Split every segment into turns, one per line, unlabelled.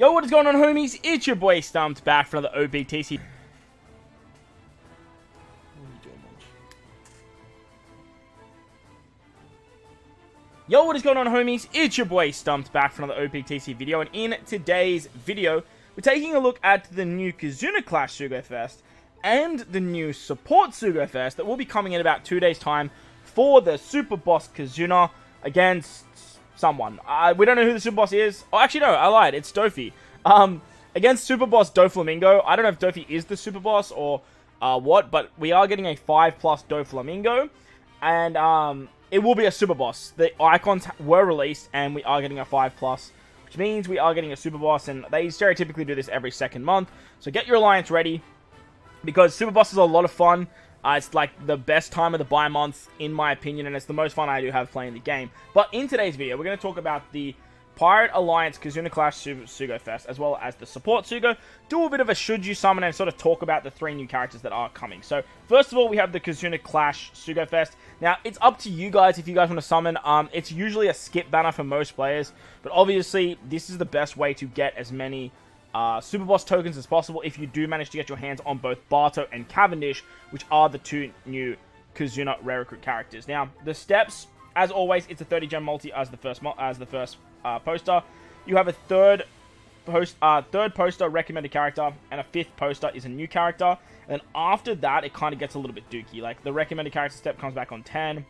Yo, what is going on, homies? It's your boy StumpD back for another OPTC. Yo, what is going on, homies? It's your boy StumpD back for another OPTC video, and in today's video, we're taking a look at the new KIZUNA Clash SUGO Fest and the new Support SUGO Fest that will be coming in about 2 days' time for the Super Boss KIZUNA against someone. We don't know who the Super Boss is. Oh, actually, no, I lied. It's Dofi. Against Super Boss Doflamingo. I don't know if Dofi is the Super Boss or what, but we are getting a 5+ Doflamingo, and it will be a Super Boss. The icons were released, and we are getting a 5+, which means we are getting a Super Boss, and they stereotypically do this every second month. So get your alliance ready, because Super Boss is a lot of fun. It's like the best time of the buy month, in my opinion, and it's the most fun I do have playing the game. But in today's video, we're going to talk about the Pirate Alliance KIZUNA Clash SUGO Fest, as well as the Support SUGO, do a bit of a should you summon, and sort of talk about the 3 new characters that are coming. So, first of all, we have the KIZUNA Clash SUGO Fest. Now, it's up to you guys if you guys want to summon. It's usually a skip banner for most players, but obviously, this is the best way to get as many Super Boss tokens as possible if you do manage to get your hands on both Barto and Cavendish, which are the 2 new KIZUNA rare recruit characters. Now, the steps, as always, it's a 30 gem multi as the first poster. You have a third poster recommended character, and a 5th poster is a new character. And then after that, it kind of gets a little bit dooky. Like, the recommended character step comes back on 10,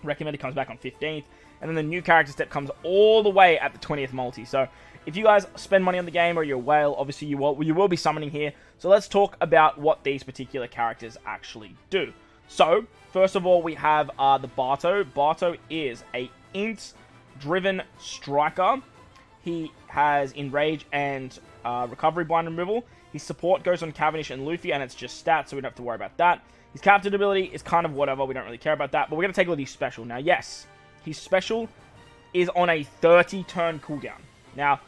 recommended comes back on 15th, and then the new character step comes all the way at the 20th multi. So if you guys spend money on the game or you're a whale, obviously you will be summoning here. So let's talk about what these particular characters actually do. So, first of all, we have the Barto. Barto is a int-driven striker. He has Enrage and Recovery Bind removal. His support goes on Cavendish and Luffy, and it's just stats, so we don't have to worry about that. His captain ability is kind of whatever, we don't really care about that. But we're going to take a look at his special. Now, yes, his special is on a 30-turn cooldown. Now,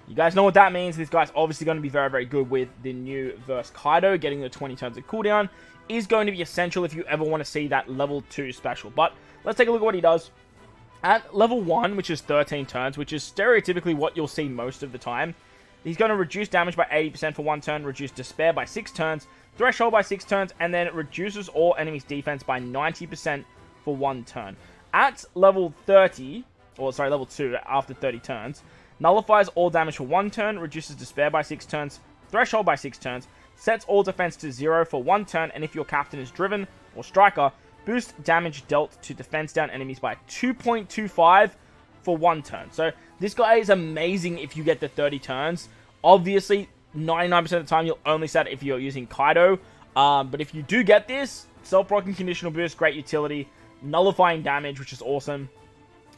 you guys know what that means. This guy's obviously going to be very, very good with the new verse Kaido. Getting the 20 turns of cooldown is going to be essential if you ever want to see that level 2 special. But let's take a look at what he does. At level 1, which is 13 turns, which is stereotypically what you'll see most of the time, he's going to reduce damage by 80% for 1 turn, reduce Despair by 6 turns, Threshold by 6 turns, and then reduces all enemies' defense by 90% for 1 turn. At level 30, or sorry, level 2, after 30 turns, nullifies all damage for 1 turn, reduces Despair by 6 turns, Threshold by 6 turns, sets all defense to 0 for 1 turn, and if your captain is driven, or striker, boost damage dealt to defense down enemies by 2.25 for 1 turn. So this guy is amazing if you get the 30 turns. Obviously, 99% of the time you'll only set it if you're using Kaido. But if you do get this, self-proccing conditional boost, great utility, nullifying damage, which is awesome.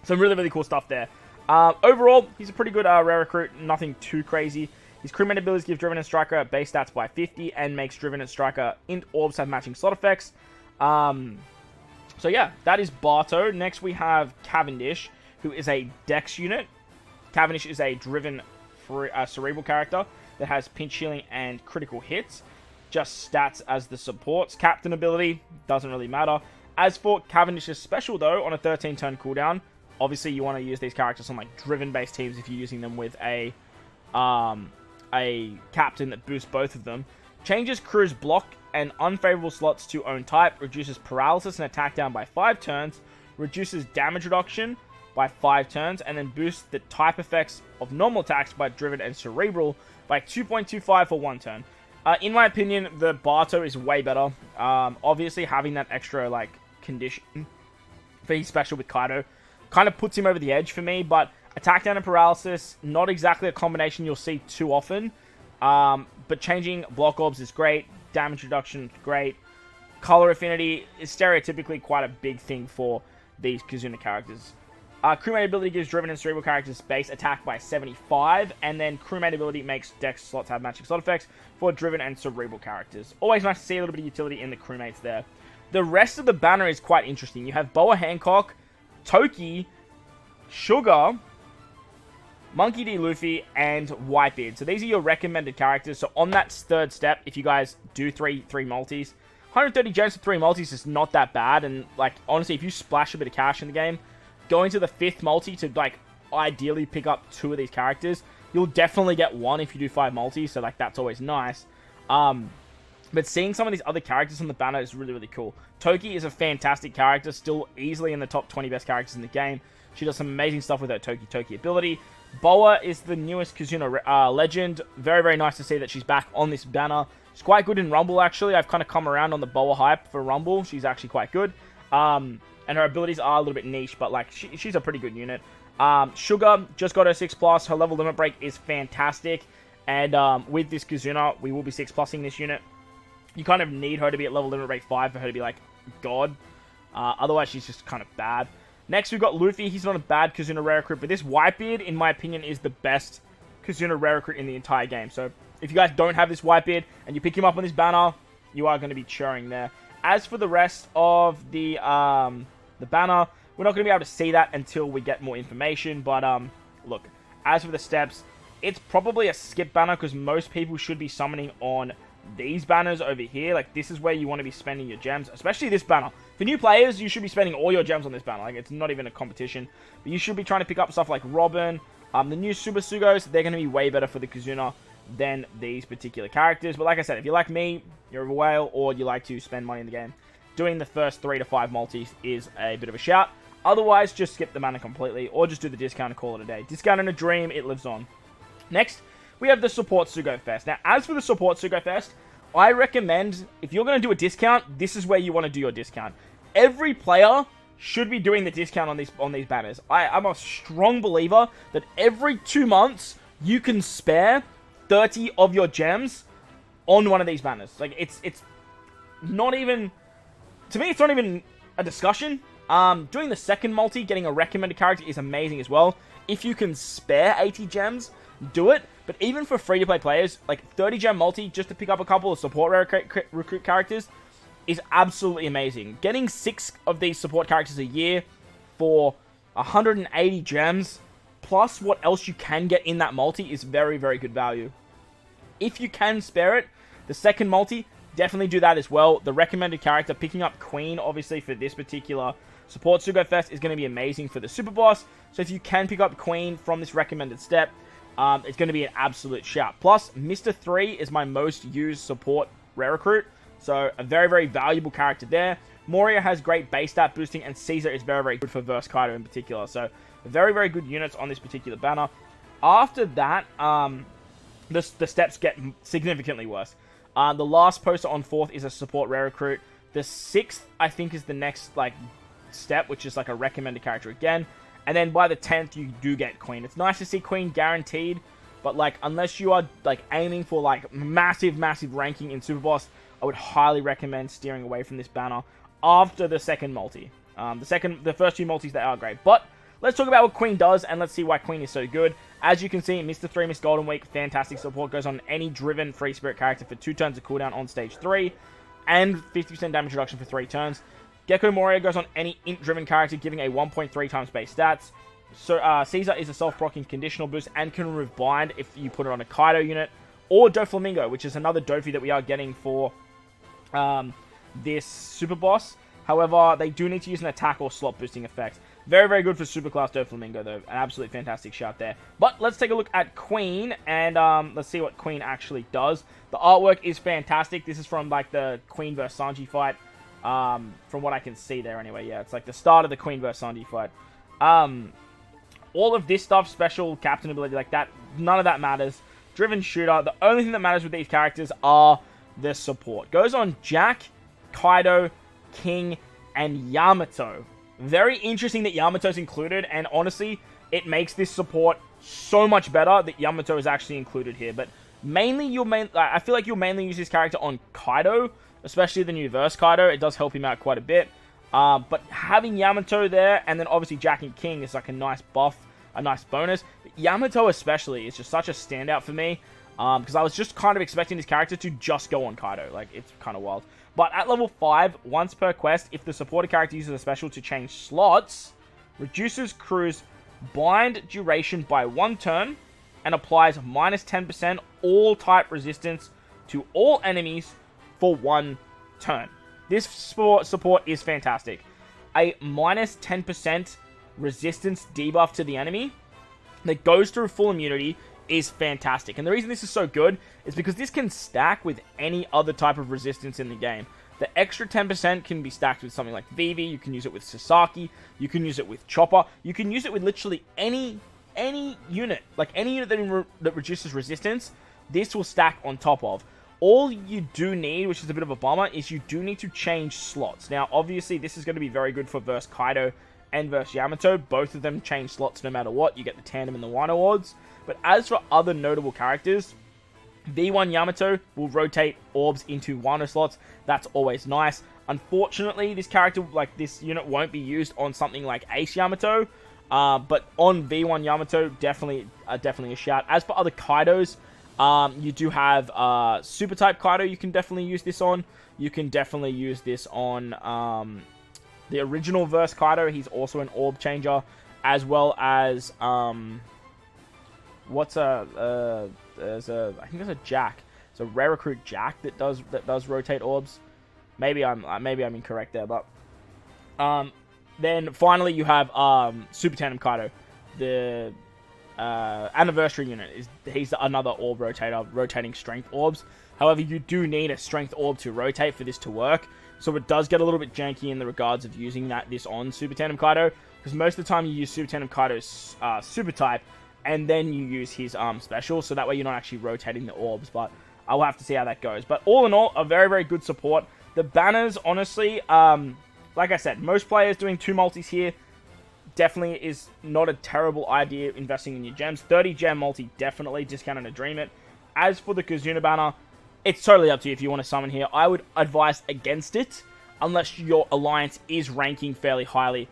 Some really, really cool stuff there. Overall, he's a pretty good rare recruit, nothing too crazy. His crewmate abilities give Driven and Striker base stats by 50 and makes Driven and Striker int orbs have matching slot effects. So yeah, that is Barto. Next we have Cavendish, who is a Dex unit. Cavendish is a driven cerebral character that has pinch healing and critical hits. Just stats as the supports. Captain ability, doesn't really matter. As for Cavendish's special though, on a 13-turn cooldown, obviously you want to use these characters on like driven-based teams if you're using them with a captain that boosts both of them. Changes crew's block and unfavorable slots to own type, reduces paralysis and attack down by 5 turns, reduces damage reduction by 5 turns, and then boosts the type effects of normal attacks by driven and cerebral by 2.25 for 1 turn. In my opinion, the Barto is way better. Obviously, having that extra like condition for his special with Kaido kind of puts him over the edge for me, but attack down and paralysis, not exactly a combination you'll see too often. But changing block orbs is great. Damage reduction is great. Color affinity is stereotypically quite a big thing for these KIZUNA characters. Crewmate ability gives driven and cerebral characters base attack by 75, and then crewmate ability makes dex slots have matching slot effects for driven and cerebral characters. Always nice to see a little bit of utility in the crewmates there. The rest of the banner is quite interesting. You have Boa Hancock, Toki, Sugar, Monkey D. Luffy, and Whitebeard. So these are your recommended characters. So on that 3rd step, if you guys do three multis, 130 gems for 3 multis is not that bad. And like honestly, if you splash a bit of cash in the game, going to the 5th multi to like ideally pick up 2 of these characters. You'll definitely get 1 if you do 5 multis, so like that's always nice. But seeing some of these other characters on the banner is really, really cool. Toki is a fantastic character, still easily in the top 20 best characters in the game. She does some amazing stuff with her Toki ability. Boa is the newest Kazuna legend. Very, very nice to see that she's back on this banner. She's quite good in Rumble, actually. I've kind of come around on the Boa hype for Rumble. She's actually quite good. And her abilities are a little bit niche, but like she's a pretty good unit. Sugar just got her 6+. Her level limit break is fantastic. And with this Kazuna, we will be 6+ing this unit. You kind of need her to be at level limit break 5 for her to be like God. Otherwise, she's just kind of bad. Next, we've got Luffy. He's not a bad Kazuna rare recruit, but this Whitebeard, in my opinion, is the best Kazuna rare recruit in the entire game. So if you guys don't have this Whitebeard and you pick him up on this banner, you are going to be cheering there. As for the rest of the banner, we're not going to be able to see that until we get more information. But look, as for the steps, it's probably a skip banner because most people should be summoning on these banners over here. Like, this is where you want to be spending your gems, especially this banner. For new players, you should be spending all your gems on this banner. Like, it's not even a competition. But you should be trying to pick up stuff like Robin. The new Super Sugos, they're going to be way better for the Kazuna than these particular characters. But like I said, if you're like me, you're a whale, or you like to spend money in the game, doing the first 3 to 5 multis is a bit of a shout. Otherwise, just skip the banner completely, or just do the discount and call it a day. Discount in a dream, it lives on. Next, we have the Support SUGO Fest. Now, as for the Support SUGO Fest, I recommend, if you're going to do a discount, this is where you want to do your discount. Every player should be doing the discount on these banners. I'm a strong believer that every 2 months, you can spare 30 of your gems on one of these banners. Like, it's not even, to me, it's not even a discussion. Doing the second multi, getting a recommended character is amazing as well. If you can spare 80 gems, do it. But even for free-to-play players, like 30 gem multi just to pick up a couple of support recruit characters is absolutely amazing. Getting 6 of these support characters a year for 180 gems, plus what else you can get in that multi, is very, very good value. If you can spare it, the second multi, definitely do that as well. The recommended character, picking up Queen, obviously, for this particular Support SUGO Fest is going to be amazing for the Super Boss. So if you can pick up Queen from this recommended step, it's going to be an absolute shout. Plus, Mr. 3 is my most used support rare recruit. So, a very, very valuable character there. Moria has great base stat boosting, and Caesar is very, very good for Verse Kaido in particular. So, very, very good units on this particular banner. After that, the steps get significantly worse. The last poster on 4th is a support rare recruit. The 6th, I think, is the next, like, step, which is, like, a recommended character again. And then by the 10th, you do get Queen. It's nice to see Queen guaranteed, but, like, unless you are, like, aiming for, like, massive, massive ranking in Super Boss, I would highly recommend steering away from this banner after the second multi. The first 2 multis, they are great. But let's talk about what Queen does, and let's see why Queen is so good. As you can see, Mr. 3 Miss Golden Week, fantastic support. Goes on any driven free spirit character for 2 turns of cooldown on stage 3, and 50% damage reduction for 3 turns. Gecko Moria goes on any int-driven character, giving a 1.3 times base stats. So Caesar is a self-proccing conditional boost and can remove bind if you put it on a Kaido unit. Or Doflamingo, which is another Dofi that we are getting for this Super Boss. However, they do need to use an attack or slot boosting effect. Very, very good for Superclass Doflamingo, though. An absolutely fantastic shout there. But let's take a look at Queen, and let's see what Queen actually does. The artwork is fantastic. This is from, like, the Queen vs. Sanji fight. From what I can see there, anyway. Yeah, it's like the start of the Queen vs. Sanji fight. All of this stuff, special captain ability like that, none of that matters. Driven shooter, the only thing that matters with these characters are the support. Goes on Jack, Kaido, King, and Yamato. Very interesting that Yamato's included, and honestly, it makes this support so much better that Yamato is actually included here. But mainly, I feel like you'll mainly use this character on Kaido, especially the new Verse Kaido. It does help him out quite a bit. But having Yamato there, and then obviously Jack and King is like a nice buff, a nice bonus. But Yamato especially is just such a standout for me, because I was just kind of expecting this character to just go on Kaido. Like, it's kind of wild. But at level 5, once per quest, if the supported character uses a special to change slots, reduces crew's bind duration by 1 turn, and applies minus 10% all type resistance to all enemies for 1 turn. This support is fantastic. A minus 10% resistance debuff to the enemy that goes through full immunity is fantastic. And the reason this is so good is because this can stack with any other type of resistance in the game. The extra 10% can be stacked with something like Vivi, you can use it with Sasaki, you can use it with Chopper, you can use it with literally any unit. Like any unit that reduces resistance, this will stack on top of. All you do need, which is a bit of a bummer, is you do need to change slots. Now, obviously, this is going to be very good for versus Kaido and versus Yamato. Both of them change slots no matter what. You get the Tandem and the Wano odds. But as for other notable characters, V1 Yamato will rotate orbs into Wano slots. That's always nice. Unfortunately, this character, like this unit, won't be used on something like Ace Yamato. But on V1 Yamato, definitely a shout. As for other Kaidos, you do have Super Type Kaido you can definitely use this on. You can definitely use this on the original verse Kaido. He's also an orb changer. As well as, I think there's a Jack. It's a rare recruit Jack that does rotate orbs. Maybe I'm incorrect there, but then finally you have Super Tandem Kaido, the anniversary unit. He's another orb rotator, rotating strength orbs. However, you do need a strength orb to rotate for this to work, so it does get a little bit janky in the regards of using this on Super Tandem Kaido, because most of the time you use Super Tandem Kaido's super type, and then you use his special, so that way you're not actually rotating the orbs, but I will have to see how that goes. But all in all, a very, very good support. The banners, honestly, like I said, most players doing 2 multis here definitely is not a terrible idea investing in your gems. 30 gem multi, definitely, discount and a dream it. As for the Kazuna banner, it's totally up to you if you want to summon here. I would advise against it, unless your alliance is ranking fairly highly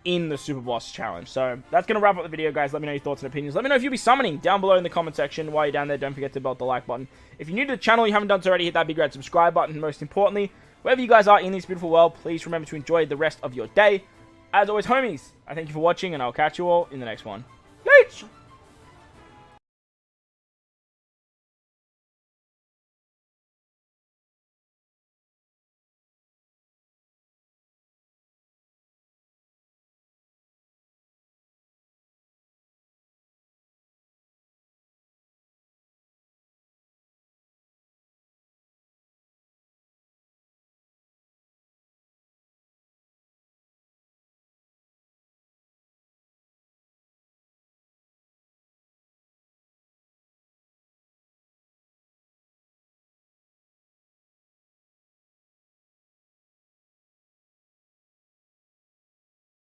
in the Super Boss Challenge. So that's going to wrap up the video, guys. Let me know your thoughts and opinions. Let me know if you'll be summoning down below in the comment section. While you're down there, don't forget to belt the like button. If you're new to the channel, you haven't done so already, hit that big red subscribe button. And most importantly, wherever you guys are in this beautiful world, please remember to enjoy the rest of your day. As always, homies, I thank you for watching, and I'll catch you all in the next one. Peace!